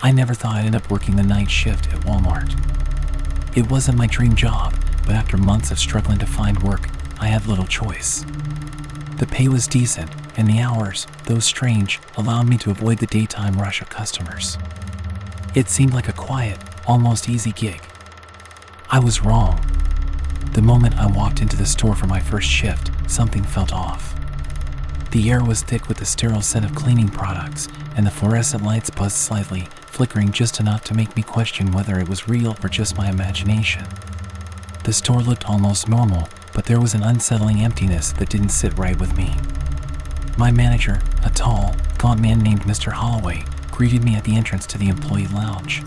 I never thought I'd end up working the night shift at Walmart. It wasn't my dream job, but after months of struggling to find work, I had little choice. The pay was decent, and the hours, though strange, allowed me to avoid the daytime rush of customers. It seemed like a quiet, almost easy gig. I was wrong. The moment I walked into the store for my first shift, something felt off. The air was thick with the sterile scent of cleaning products, and the fluorescent lights buzzed slightly, flickering just enough to make me question whether it was real or just my imagination. The store looked almost normal, but there was an unsettling emptiness that didn't sit right with me. My manager, a tall, gaunt man named Mr. Holloway, greeted me at the entrance to the employee lounge.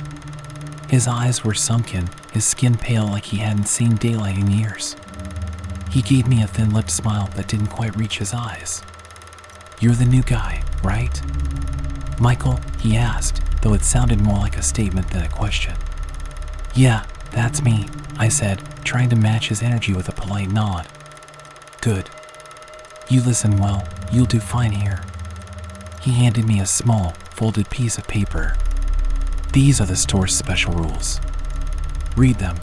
His eyes were sunken, his skin pale like he hadn't seen daylight in years. He gave me a thin-lipped smile that didn't quite reach his eyes. "You're the new guy, right?" "Michael?" he asked, though it sounded more like a statement than a question. "Yeah, that's me," I said, trying to match his energy with a polite nod. "Good. You listen well, you'll do fine here." He handed me a small, folded piece of paper. "These are the store's special rules. Read them.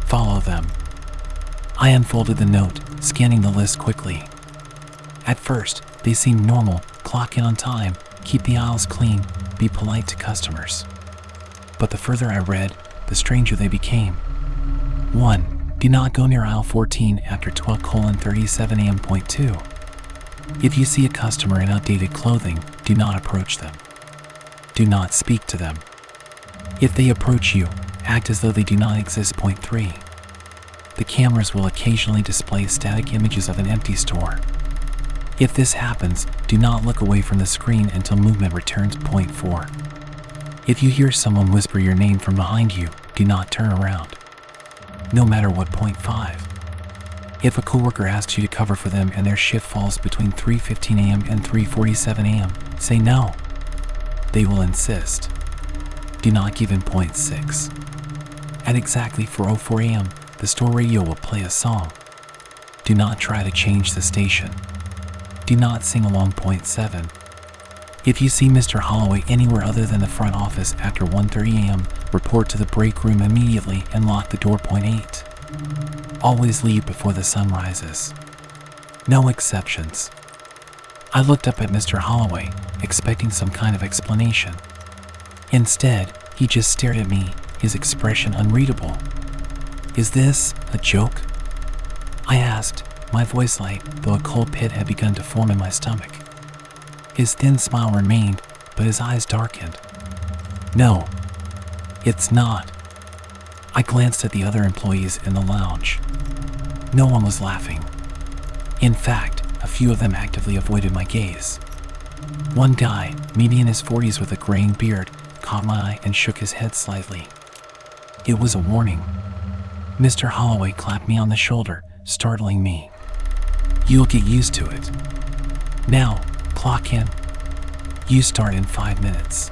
Follow them." I unfolded the note, scanning the list quickly. At first, they seemed normal: clock in on time, keep the aisles clean, be polite to customers. But the further I read, the stranger they became. 1. Do not go near aisle 14 after 12:37 a.m. Point 2. If you see a customer in outdated clothing, do not approach them. Do not speak to them. If they approach you, act as though they do not exist. Point 3. The cameras will occasionally display static images of an empty store. If this happens, do not look away from the screen until movement returns. Point 4. If you hear someone whisper your name from behind you, do not turn around. No matter what. Point 5. If a coworker asks you to cover for them and their shift falls between 3:15 a.m. and 3:47 a.m., say no. They will insist. Do not give in. Point 6. At exactly 4:04 a.m., the store radio will play a song. Do not try to change the station. Do not sing along. Point 7. If you see Mr. Holloway anywhere other than the front office after 1:30 a.m., report to the break room immediately and lock the door. Point 8. Always leave before the sun rises. No exceptions. I looked up at Mr. Holloway, expecting some kind of explanation. Instead, he just stared at me, his expression unreadable. "Is this a joke?" I asked, my voice light, though a cold pit had begun to form in my stomach. His thin smile remained, but his eyes darkened. "No, it's not." I glanced at the other employees in the lounge. No one was laughing. In fact, a few of them actively avoided my gaze. One guy, maybe in his 40s with a graying beard, caught my eye and shook his head slightly. It was a warning. Mr. Holloway clapped me on the shoulder, startling me. "You'll get used to it. Now, clock in. You start in 5 minutes."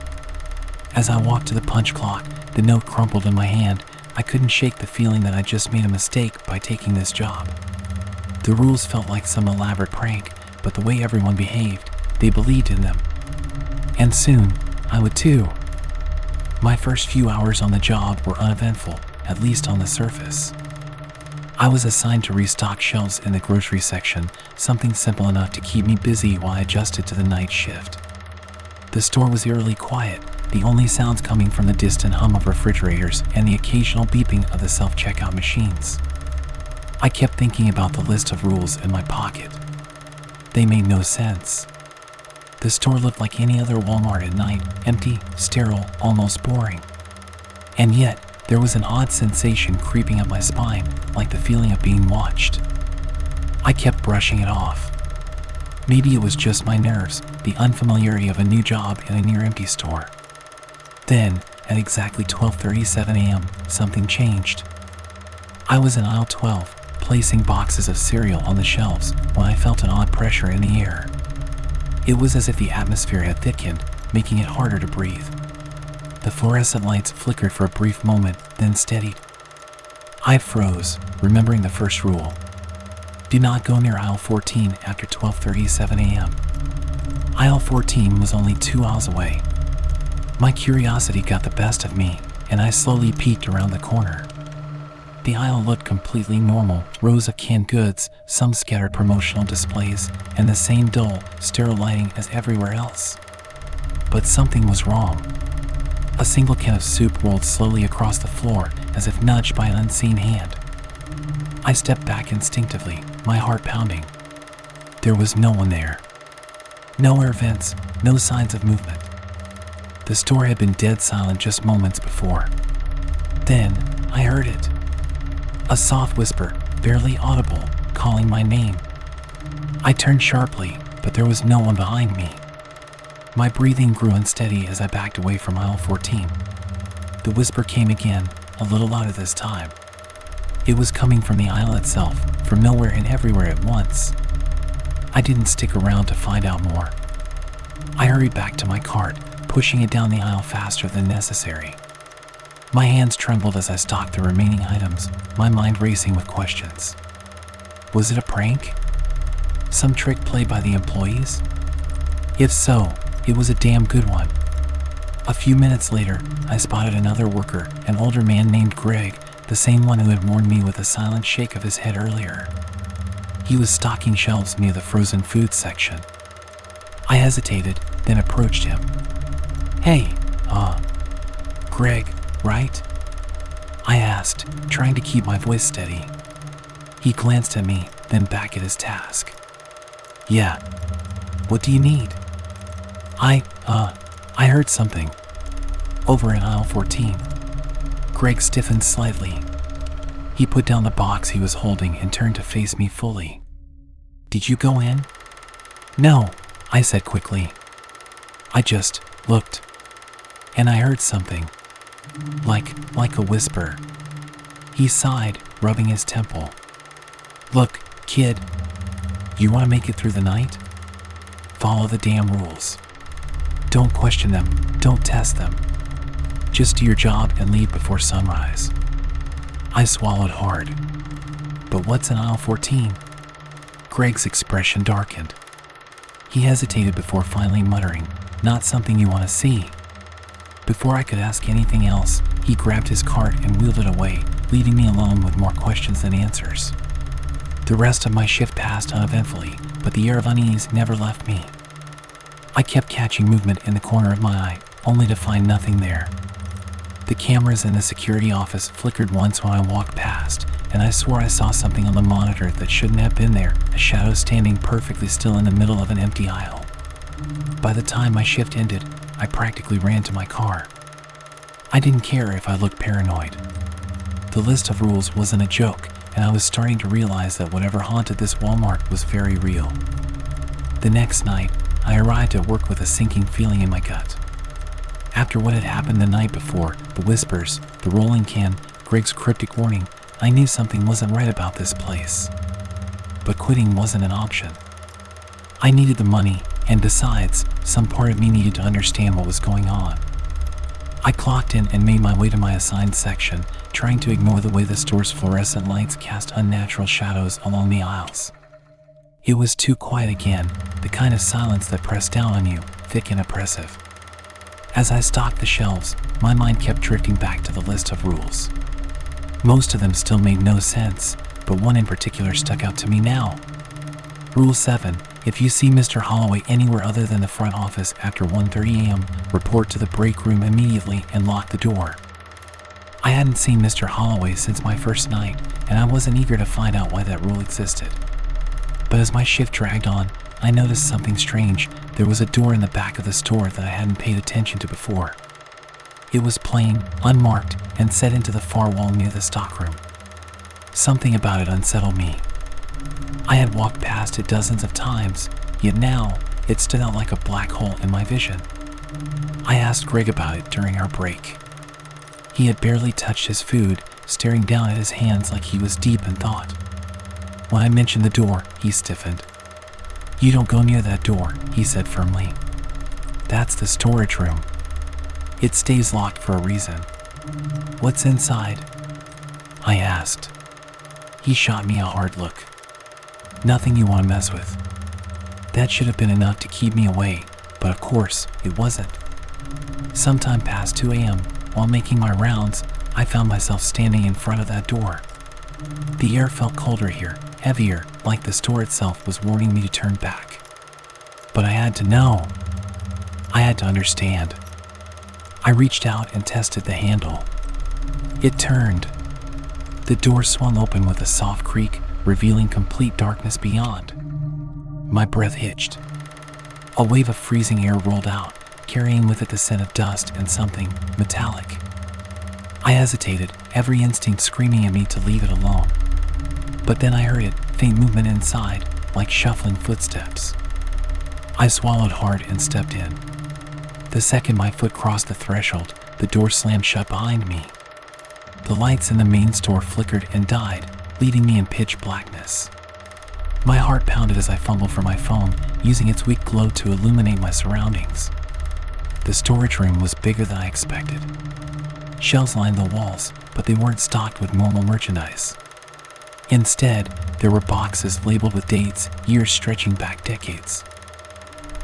As I walked to the punch clock, the note crumpled in my hand. I couldn't shake the feeling that I just made a mistake by taking this job. The rules felt like some elaborate prank, but the way everyone behaved, they believed in them. And soon, I would too. My first few hours on the job were uneventful, at least on the surface. I was assigned to restock shelves in the grocery section, something simple enough to keep me busy while I adjusted to the night shift. The store was eerily quiet, the only sounds coming from the distant hum of refrigerators and the occasional beeping of the self-checkout machines. I kept thinking about the list of rules in my pocket. They made no sense. The store looked like any other Walmart at night, empty, sterile, almost boring. And yet, there was an odd sensation creeping up my spine, like the feeling of being watched. I kept brushing it off. Maybe it was just my nerves, the unfamiliarity of a new job in a near-empty store. Then, at exactly 12:37 a.m., something changed. I was in aisle 12, placing boxes of cereal on the shelves, when I felt an odd pressure in the air. It was as if the atmosphere had thickened, making it harder to breathe. The fluorescent lights flickered for a brief moment, then steadied. I froze, remembering the first rule. Do not go near aisle 14 after 12:37 a.m. Aisle 14 was only 2 aisles away. My curiosity got the best of me, and I slowly peeked around the corner. The aisle looked completely normal, rows of canned goods, some scattered promotional displays, and the same dull, sterile lighting as everywhere else. But something was wrong. A single can of soup rolled slowly across the floor, as if nudged by an unseen hand. I stepped back instinctively, my heart pounding. There was no one there. No air vents, no signs of movement. The store had been dead silent just moments before. Then, I heard it. A soft whisper, barely audible, calling my name. I turned sharply, but there was no one behind me. My breathing grew unsteady as I backed away from aisle 14. The whisper came again, a little louder this time. It was coming from the aisle itself, from nowhere and everywhere at once. I didn't stick around to find out more. I hurried back to my cart, pushing it down the aisle faster than necessary. My hands trembled as I stocked the remaining items, my mind racing with questions. Was it a prank? Some trick played by the employees? If so, it was a damn good one. A few minutes later, I spotted another worker, an older man named Greg, the same one who had warned me with a silent shake of his head earlier. He was stocking shelves near the frozen food section. I hesitated, then approached him. Hey, Greg, right? I asked, trying to keep my voice steady. He glanced at me, then back at his task. Yeah. What do you need? I heard something. Over in aisle 14. Greg stiffened slightly. He put down the box he was holding and turned to face me fully. Did you go in? No, I said quickly. I just looked. And I heard something. Like a whisper. He sighed, rubbing his temple. Look, kid. You want to make it through the night? Follow the damn rules. Don't question them, don't test them. Just do your job and leave before sunrise. I swallowed hard. But what's in aisle 14? Greg's expression darkened. He hesitated before finally muttering, not something you want to see. Before I could ask anything else, he grabbed his cart and wheeled it away, leaving me alone with more questions than answers. The rest of my shift passed uneventfully, but the air of unease never left me. I kept catching movement in the corner of my eye, only to find nothing there. The cameras in the security office flickered once when I walked past, and I swore I saw something on the monitor that shouldn't have been there, a shadow standing perfectly still in the middle of an empty aisle. By the time my shift ended, I practically ran to my car. I didn't care if I looked paranoid. The list of rules wasn't a joke, and I was starting to realize that whatever haunted this Walmart was very real. The next night, I arrived at work with a sinking feeling in my gut. After what had happened the night before, the whispers, the rolling can, Greg's cryptic warning, I knew something wasn't right about this place. But quitting wasn't an option. I needed the money, and besides, some part of me needed to understand what was going on. I clocked in and made my way to my assigned section, trying to ignore the way the store's fluorescent lights cast unnatural shadows along the aisles. It was too quiet again, the kind of silence that pressed down on you, thick and oppressive. As I stocked the shelves, my mind kept drifting back to the list of rules. Most of them still made no sense, but one in particular stuck out to me now. Rule 7. If you see Mr. Holloway anywhere other than the front office after 1:30 a.m., report to the break room immediately and lock the door. I hadn't seen Mr. Holloway since my first night, and I wasn't eager to find out why that rule existed. But as my shift dragged on, I noticed something strange. There was a door in the back of the store that I hadn't paid attention to before. It was plain, unmarked, and set into the far wall near the stockroom. Something about it unsettled me. I had walked past it dozens of times, yet now it stood out like a black hole in my vision. I asked Greg about it during our break. He had barely touched his food, staring down at his hands like he was deep in thought. When I mentioned the door, he stiffened. "You don't go near that door," he said firmly. "That's the storage room. It stays locked for a reason." "What's inside?" I asked. He shot me a hard look. "Nothing you want to mess with." That should have been enough to keep me away, but of course, it wasn't. Sometime past 2 a.m., while making my rounds, I found myself standing in front of that door. The air felt colder here, heavier, like the store itself was warning me to turn back. But I had to know. I had to understand. I reached out and tested the handle. It turned. The door swung open with a soft creak, revealing complete darkness beyond. My breath hitched. A wave of freezing air rolled out, carrying with it the scent of dust and something metallic. I hesitated, every instinct screaming at me to leave it alone. But then I heard it, faint movement inside, like shuffling footsteps. I swallowed hard and stepped in. The second my foot crossed the threshold, the door slammed shut behind me. The lights in the main store flickered and died, leaving me in pitch blackness. My heart pounded as I fumbled for my phone, using its weak glow to illuminate my surroundings. The storage room was bigger than I expected. Shelves lined the walls, but they weren't stocked with normal merchandise. Instead, there were boxes labeled with dates, years stretching back decades.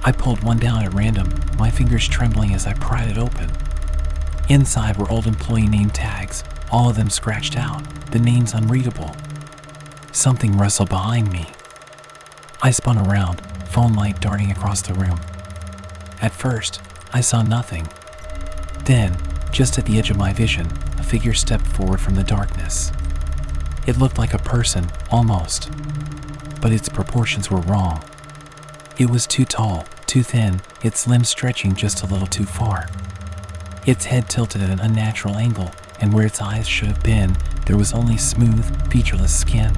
I pulled one down at random, my fingers trembling as I pried it open. Inside were old employee name tags, all of them scratched out, the names unreadable. Something rustled behind me. I spun around, phone light darting across the room. At first, I saw nothing. Then, just at the edge of my vision, a figure stepped forward from the darkness. It looked like a person, almost. But its proportions were wrong. It was too tall, too thin, its limbs stretching just a little too far. Its head tilted at an unnatural angle, and where its eyes should have been, there was only smooth, featureless skin.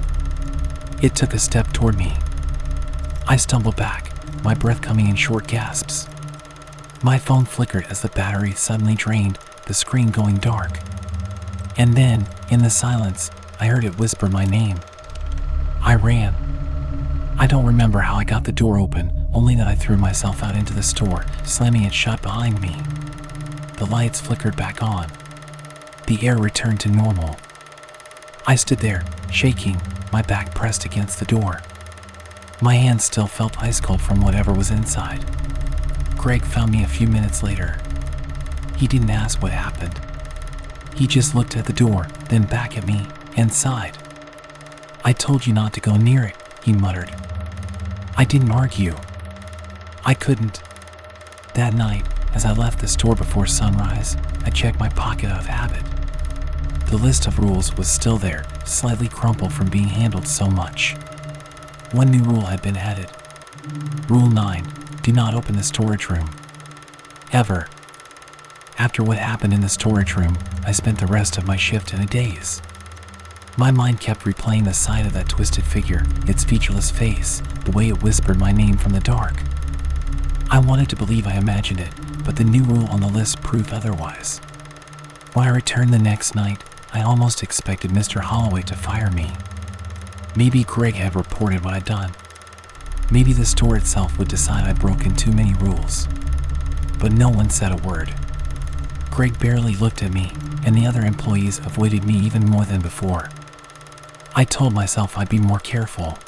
It took a step toward me. I stumbled back, my breath coming in short gasps. My phone flickered as the battery suddenly drained, the screen going dark. And then, in the silence, I heard it whisper my name. I ran. I don't remember how I got the door open, only that I threw myself out into the store, slamming it shut behind me. The lights flickered back on. The air returned to normal. I stood there, shaking, my back pressed against the door. My hands still felt ice cold from whatever was inside. Greg found me a few minutes later. He didn't ask what happened. He just looked at the door, then back at me, and sighed. "I told you not to go near it," he muttered. I didn't argue. I couldn't. That night, as I left the store before sunrise, I checked my pocket out of habit. The list of rules was still there, slightly crumpled from being handled so much. One new rule had been added. Rule 9, do not open the storage room. Ever. After what happened in the storage room, I spent the rest of my shift in a daze. My mind kept replaying the sight of that twisted figure, its featureless face, the way it whispered my name from the dark. I wanted to believe I imagined it, but the new rule on the list proved otherwise. When I returned the next night, I almost expected Mr. Holloway to fire me. Maybe Greg had reported what I'd done. Maybe the store itself would decide I'd broken too many rules. But no one said a word. Greg barely looked at me, and the other employees avoided me even more than before. I told myself I'd be more careful.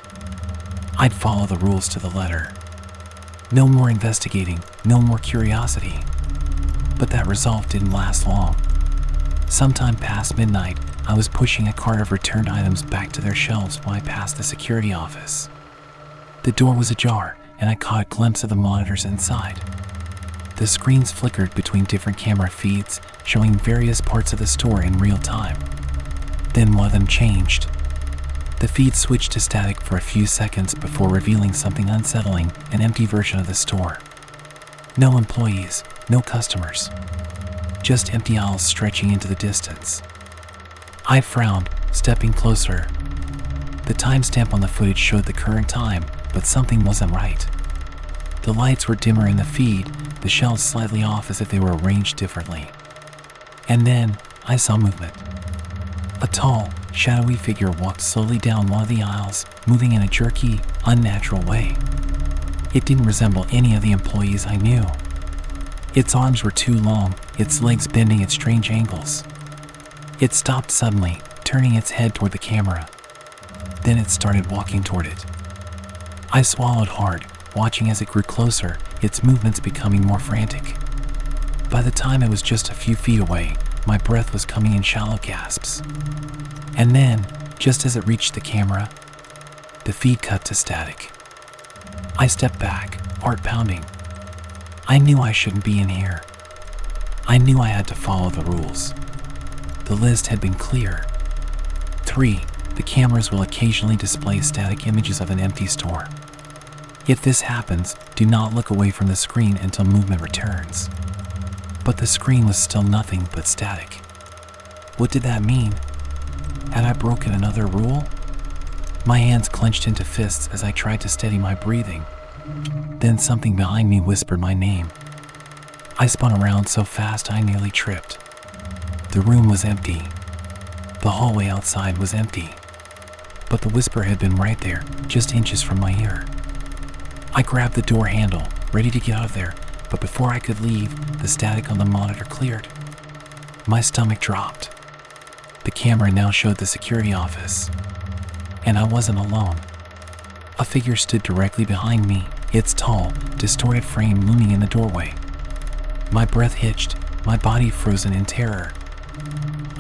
I'd follow the rules to the letter. No more investigating, no more curiosity. But that resolve didn't last long. Sometime past midnight, I was pushing a cart of returned items back to their shelves when I passed the security office. The door was ajar, and I caught a glimpse of the monitors inside. The screens flickered between different camera feeds, showing various parts of the store in real time. Then one of them changed. The feed switched to static for a few seconds before revealing something unsettling, an empty version of the store. No employees, no customers. Just empty aisles stretching into the distance. I frowned, stepping closer. The timestamp on the footage showed the current time, but something wasn't right. The lights were dimmer in the feed, the shelves slightly off as if they were arranged differently. And then, I saw movement. A tall, shadowy figure walked slowly down one of the aisles, moving in a jerky, unnatural way. It didn't resemble any of the employees I knew. Its arms were too long, its legs bending at strange angles. It stopped suddenly, turning its head toward the camera. Then it started walking toward it. I swallowed hard, watching as it grew closer, its movements becoming more frantic. By the time it was just a few feet away, my breath was coming in shallow gasps. And then, just as it reached the camera, the feed cut to static. I stepped back, heart pounding. I knew I shouldn't be in here. I knew I had to follow the rules. The list had been clear. 3. The cameras will occasionally display static images of an empty store. If this happens, do not look away from the screen until movement returns. But the screen was still nothing but static. What did that mean? Had I broken another rule? My hands clenched into fists as I tried to steady my breathing. Then something behind me whispered my name. I spun around so fast I nearly tripped. The room was empty. The hallway outside was empty. But the whisper had been right there, just inches from my ear. I grabbed the door handle, ready to get out of there, but before I could leave, the static on the monitor cleared. My stomach dropped. The camera now showed the security office. And I wasn't alone. A figure stood directly behind me, its tall, distorted frame looming in the doorway. My breath hitched, my body frozen in terror.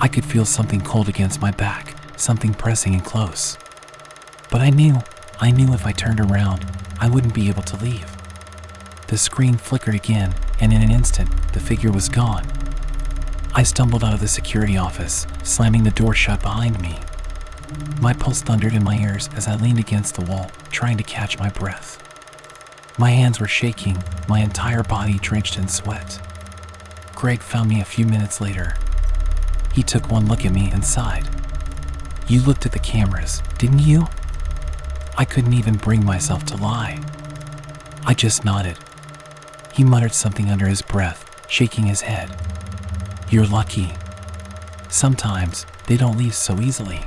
I could feel something cold against my back, something pressing in close. But I knew if I turned around, I wouldn't be able to leave. The screen flickered again, and in an instant, the figure was gone. I stumbled out of the security office, slamming the door shut behind me. My pulse thundered in my ears as I leaned against the wall, trying to catch my breath. My hands were shaking, my entire body drenched in sweat. Greg found me a few minutes later. He took one look at me and sighed. "You looked at the cameras, didn't you?" I couldn't even bring myself to lie. I just nodded. He muttered something under his breath, shaking his head. "You're lucky. Sometimes they don't leave so easily."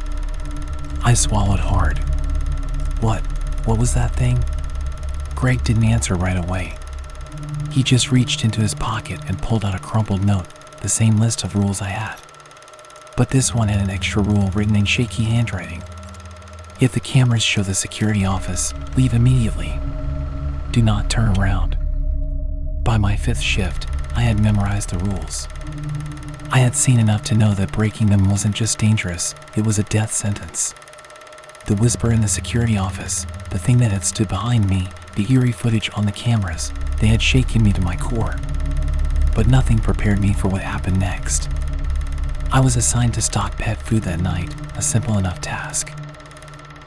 I swallowed hard. What was that thing? Greg didn't answer right away. He just reached into his pocket and pulled out a crumpled note, the same list of rules I had. But this one had an extra rule written in shaky handwriting. If the cameras show the security office, leave immediately. Do not turn around. By my 5th shift, I had memorized the rules. I had seen enough to know that breaking them wasn't just dangerous, it was a death sentence. The whisper in the security office, the thing that had stood behind me, the eerie footage on the cameras, they had shaken me to my core. But nothing prepared me for what happened next. I was assigned to stock pet food that night, a simple enough task.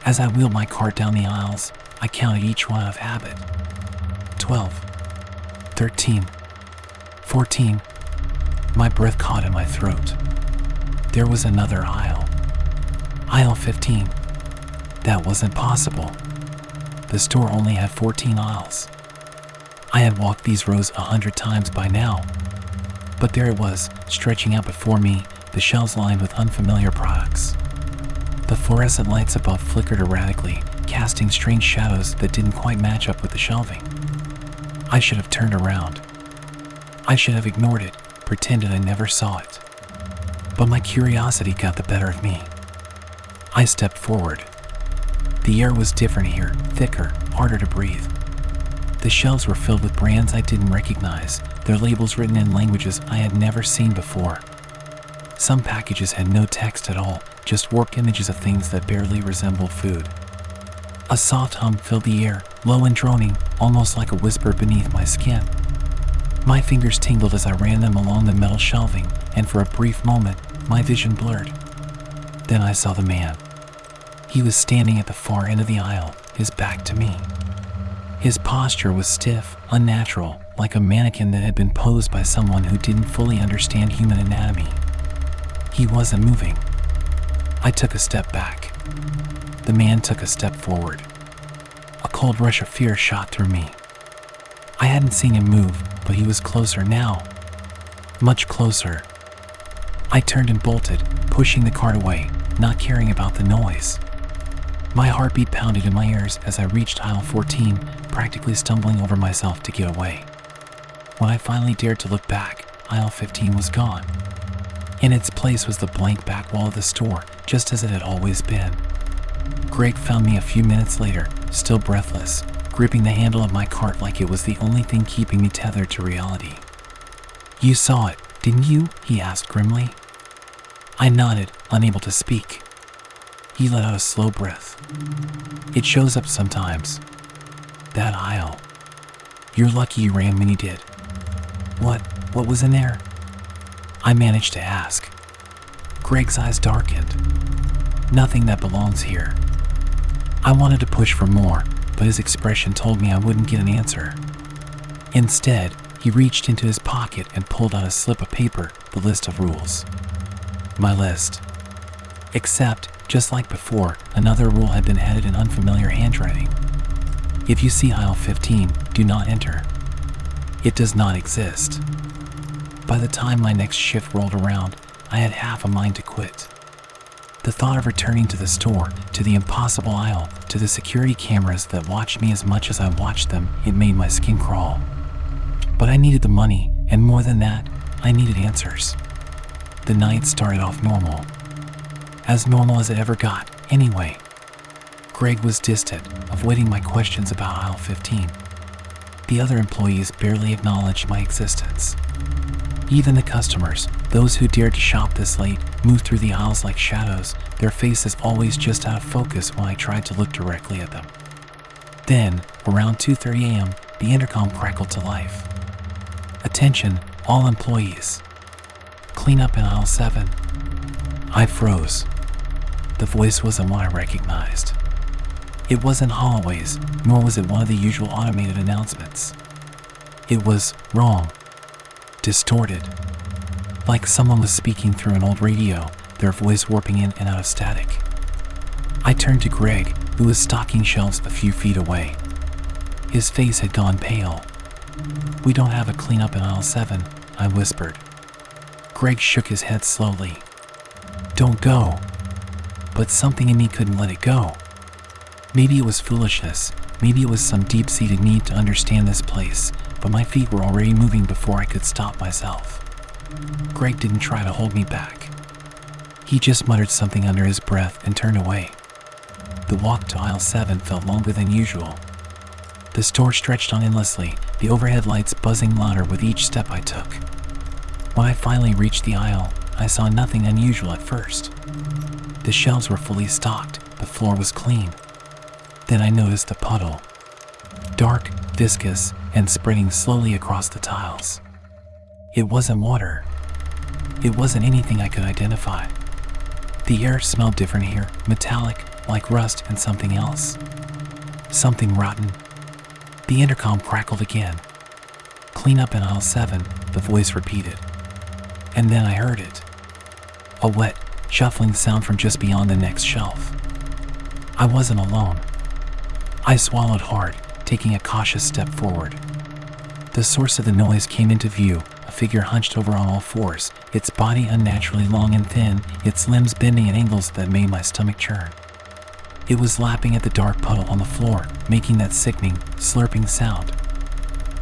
As I wheeled my cart down the aisles, I counted each one out of habit. 12, 13, 14. My breath caught in my throat. There was another aisle. Aisle 15. That wasn't possible. The store only had 14 aisles. I had walked these rows 100 times by now. But there it was, stretching out before me, the shelves lined with unfamiliar products. The fluorescent lights above flickered erratically, casting strange shadows that didn't quite match up with the shelving. I should have turned around. I should have ignored it, pretended I never saw it. But my curiosity got the better of me. I stepped forward. The air was different here, thicker, harder to breathe. The shelves were filled with brands I didn't recognize, their labels written in languages I had never seen before. Some packages had no text at all, just warped images of things that barely resembled food. A soft hum filled the air, low and droning, almost like a whisper beneath my skin. My fingers tingled as I ran them along the metal shelving, and for a brief moment, my vision blurred. Then I saw the man. He was standing at the far end of the aisle, his back to me. His posture was stiff, unnatural, like a mannequin that had been posed by someone who didn't fully understand human anatomy. He wasn't moving. I took a step back. The man took a step forward. A cold rush of fear shot through me. I hadn't seen him move, but he was closer now. Much closer. I turned and bolted, pushing the cart away, not caring about the noise. My heartbeat pounded in my ears as I reached aisle 14, practically stumbling over myself to get away. When I finally dared to look back, aisle 15 was gone. In its place was the blank back wall of the store, just as it had always been. Greg found me a few minutes later, still breathless, gripping the handle of my cart like it was the only thing keeping me tethered to reality. You saw it, didn't you? He asked grimly. I nodded, unable to speak. He let out a slow breath. It shows up sometimes. That aisle. You're lucky you ran when you did. What was in there? I managed to ask. Greg's eyes darkened. Nothing that belongs here. I wanted to push for more, but his expression told me I wouldn't get an answer. Instead, he reached into his pocket and pulled out a slip of paper, the list of rules. My list. Except, just like before, another rule had been added in unfamiliar handwriting. If you see aisle 15, do not enter. It does not exist. By the time my next shift rolled around, I had half a mind to quit. The thought of returning to the store, to the impossible aisle, to the security cameras that watched me as much as I watched them, it made my skin crawl. But I needed the money, and more than that, I needed answers. The night started off normal. As normal as it ever got, anyway. Greg was distant, avoiding my questions about aisle 15. The other employees barely acknowledged my existence. Even the customers, those who dared to shop this late, moved through the aisles like shadows, their faces always just out of focus when I tried to look directly at them. Then, around 2:30 a.m., the intercom crackled to life. Attention, all employees. Clean up in aisle 7. I froze. The voice wasn't one I recognized. It wasn't Holloway's, nor was it one of the usual automated announcements. It was wrong. Distorted. Like someone was speaking through an old radio, their voice warping in and out of static. I turned to Greg, who was stocking shelves a few feet away. His face had gone pale. We don't have a cleanup in aisle 7, I whispered. Greg shook his head slowly. Don't go. But something in me couldn't let it go. Maybe it was foolishness, maybe it was some deep-seated need to understand this place, but my feet were already moving before I could stop myself. Greg didn't try to hold me back. He just muttered something under his breath and turned away. The walk to aisle 7 felt longer than usual. The store stretched on endlessly, the overhead lights buzzing louder with each step I took. When I finally reached the aisle, I saw nothing unusual at first. The shelves were fully stocked, the floor was clean. Then I noticed a puddle. Dark, viscous, and spreading slowly across the tiles. It wasn't water. It wasn't anything I could identify. The air smelled different here, metallic, like rust and something else. Something rotten. The intercom crackled again. Clean up in aisle 7, the voice repeated. And then I heard it. A wet, shuffling sound from just beyond the next shelf. I wasn't alone. I swallowed hard, taking a cautious step forward. The source of the noise came into view, a figure hunched over on all fours, its body unnaturally long and thin, its limbs bending at angles that made my stomach churn. It was lapping at the dark puddle on the floor, making that sickening, slurping sound.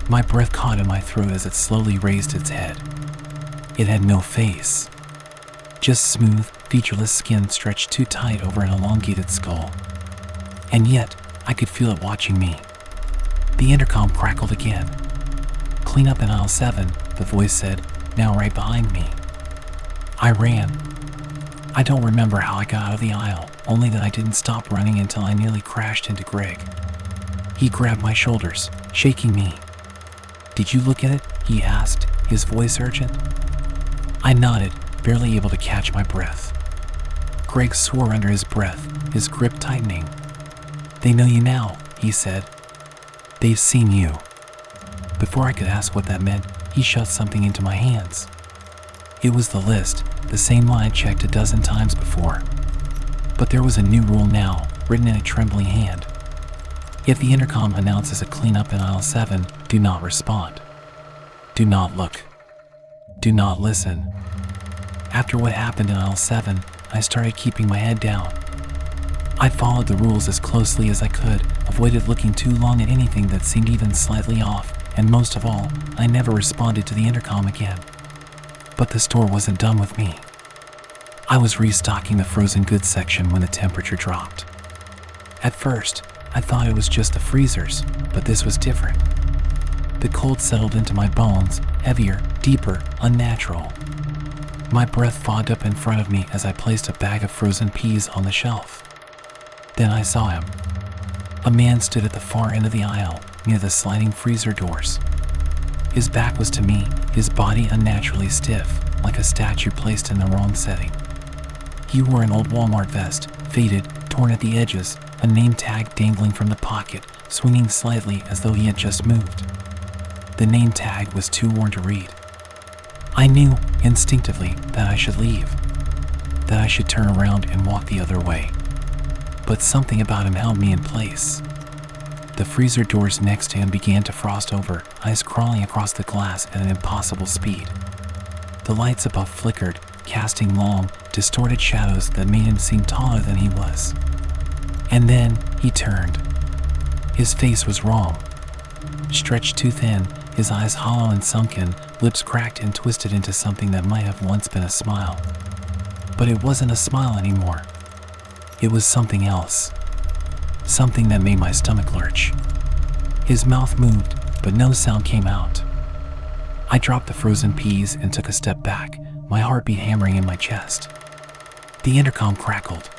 My breath caught in my throat as it slowly raised its head. It had no face. Just smooth, featureless skin stretched too tight over an elongated skull. And yet, I could feel it watching me. The intercom crackled again. Clean up in aisle 7, the voice said, now right behind me. I ran. I don't remember how I got out of the aisle, only that I didn't stop running until I nearly crashed into Greg. He grabbed my shoulders, shaking me. Did you look at it? He asked, his voice urgent. I nodded, barely able to catch my breath. Greg swore under his breath, his grip tightening. They know you now, he said. They've seen you. Before I could ask what that meant, he shoved something into my hands. It was the list, the same one I'd checked a dozen times before. But there was a new rule now, written in a trembling hand. If the intercom announces a cleanup in aisle 7, do not respond. Do not look. Do not listen. After what happened in aisle 7, I started keeping my head down. I followed the rules as closely as I could, avoided looking too long at anything that seemed even slightly off, and most of all, I never responded to the intercom again. But the store wasn't done with me. I was restocking the frozen goods section when the temperature dropped. At first, I thought it was just the freezers, but this was different. The cold settled into my bones, heavier, deeper, unnatural. My breath fogged up in front of me as I placed a bag of frozen peas on the shelf. Then I saw him. A man stood at the far end of the aisle, near the sliding freezer doors. His back was to me, his body unnaturally stiff, like a statue placed in the wrong setting. He wore an old Walmart vest, faded, torn at the edges, a name tag dangling from the pocket, swinging slightly as though he had just moved. The name tag was too worn to read. I knew, instinctively, that I should leave, that I should turn around and walk the other way. But something about him held me in place. The freezer doors next to him began to frost over, ice crawling across the glass at an impossible speed. The lights above flickered, casting long, distorted shadows that made him seem taller than he was. And then he turned. His face was wrong. Stretched too thin, his eyes hollow and sunken, lips cracked and twisted into something that might have once been a smile. But it wasn't a smile anymore. It was something else. Something that made my stomach lurch. His mouth moved, but no sound came out. I dropped the frozen peas and took a step back, my heartbeat hammering in my chest. The intercom crackled.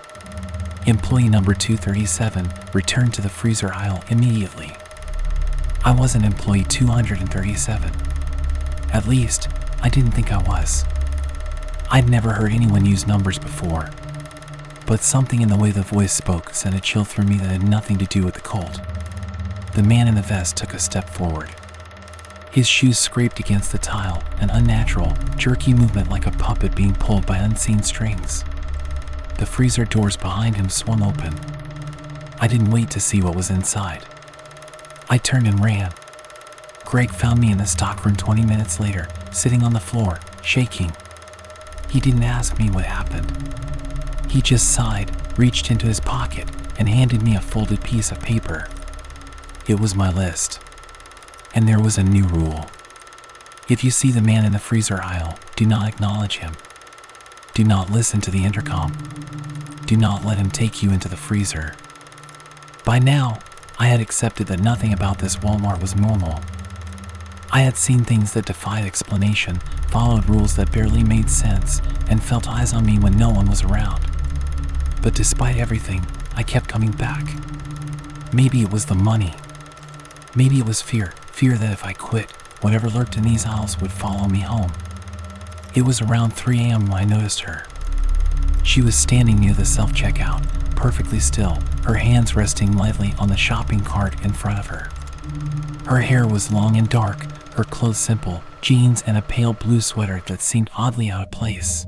Employee number 237 returned to the freezer aisle immediately. I wasn't employee 237. At least, I didn't think I was. I'd never heard anyone use numbers before. But something in the way the voice spoke sent a chill through me that had nothing to do with the cold. The man in the vest took a step forward. His shoes scraped against the tile, an unnatural, jerky movement like a puppet being pulled by unseen strings. The freezer doors behind him swung open. I didn't wait to see what was inside. I turned and ran. Greg found me in the stockroom 20 minutes later, sitting on the floor, shaking. He didn't ask me what happened. He just sighed, reached into his pocket, and handed me a folded piece of paper. It was my list. And there was a new rule. If you see the man in the freezer aisle, do not acknowledge him. Do not listen to the intercom. Do not let him take you into the freezer. By now, I had accepted that nothing about this Walmart was normal. I had seen things that defied explanation, followed rules that barely made sense, and felt eyes on me when no one was around. But despite everything, I kept coming back. Maybe it was the money. Maybe it was fear that if I quit, whatever lurked in these aisles would follow me home. It was around 3 a.m. when I noticed her. She was standing near the self-checkout, perfectly still, her hands resting lightly on the shopping cart in front of her. Her hair was long and dark, her clothes simple, jeans and a pale blue sweater that seemed oddly out of place.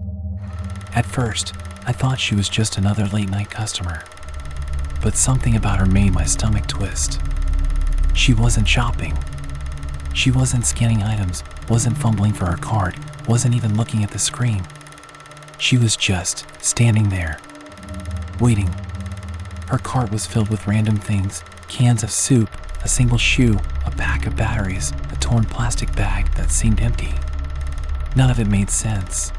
At first, I thought she was just another late-night customer. But something about her made my stomach twist. She wasn't shopping. She wasn't scanning items, wasn't fumbling for her card, wasn't even looking at the screen. She was just standing there, waiting. Her cart was filled with random things, cans of soup, a single shoe, a pack of batteries, a torn plastic bag that seemed empty. None of it made sense.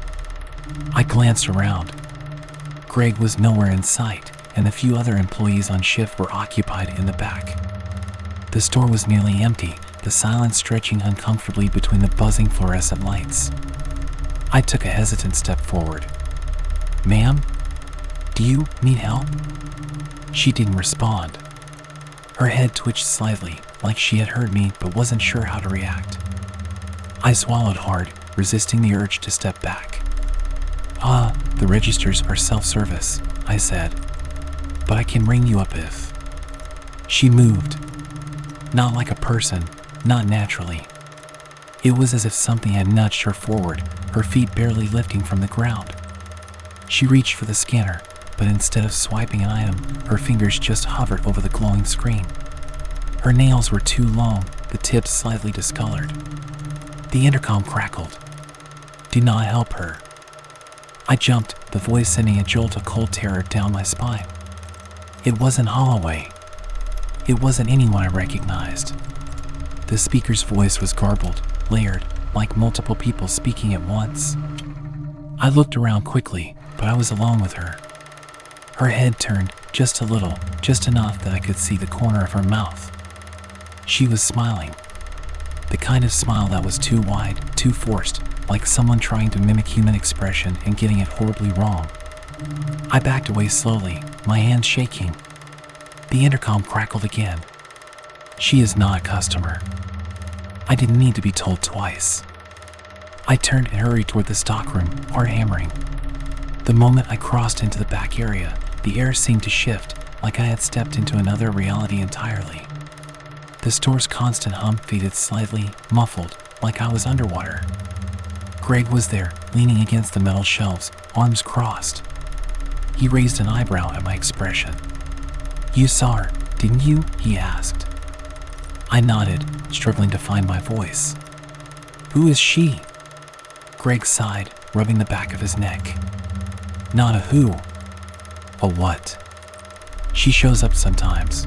I glanced around. Greg was nowhere in sight, and the few other employees on shift were occupied in the back. The store was nearly empty, the silence stretching uncomfortably between the buzzing fluorescent lights. I took a hesitant step forward. "Ma'am, do you need help?" She didn't respond. Her head twitched slightly, like she had heard me but wasn't sure how to react. I swallowed hard, resisting the urge to step back. The registers are self-service," I said. "But I can ring you up if..." She moved. Not like a person, not naturally. It was as if something had nudged her forward, her feet barely lifting from the ground. She reached for the scanner, but instead of swiping an item, her fingers just hovered over the glowing screen. Her nails were too long, the tips slightly discolored. The intercom crackled. "Do not help her." I jumped, the voice sending a jolt of cold terror down my spine. It wasn't Holloway. It wasn't anyone I recognized. The speaker's voice was garbled, layered, like multiple people speaking at once. I looked around quickly, but I was alone with her. Her head turned just a little, just enough that I could see the corner of her mouth. She was smiling. The kind of smile that was too wide, too forced, like someone trying to mimic human expression and getting it horribly wrong. I backed away slowly, my hands shaking. The intercom crackled again. She is not a customer. I didn't need to be told twice. I turned and hurried toward the stockroom, heart hammering. The moment I crossed into the back area, the air seemed to shift, like I had stepped into another reality entirely. The store's constant hum faded slightly, muffled, like I was underwater. Greg was there, leaning against the metal shelves, arms crossed. He raised an eyebrow at my expression. "You saw her, didn't you?" he asked. I nodded, struggling to find my voice. "Who is she?" Greg sighed, rubbing the back of his neck. "Not a who. A what? She shows up sometimes.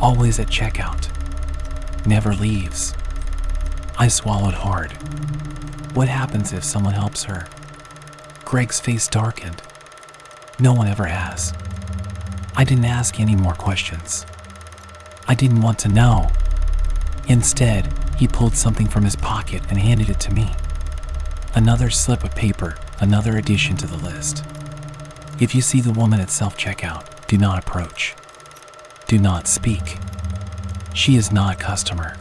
Always at checkout. Never leaves." I swallowed hard. What happens if someone helps her? Greg's face darkened. No one ever has. I didn't ask any more questions. I didn't want to know. Instead, he pulled something from his pocket and handed it to me. Another slip of paper, another addition to the list. "If you see the woman at self-checkout, do not approach. Do not speak. She is not a customer."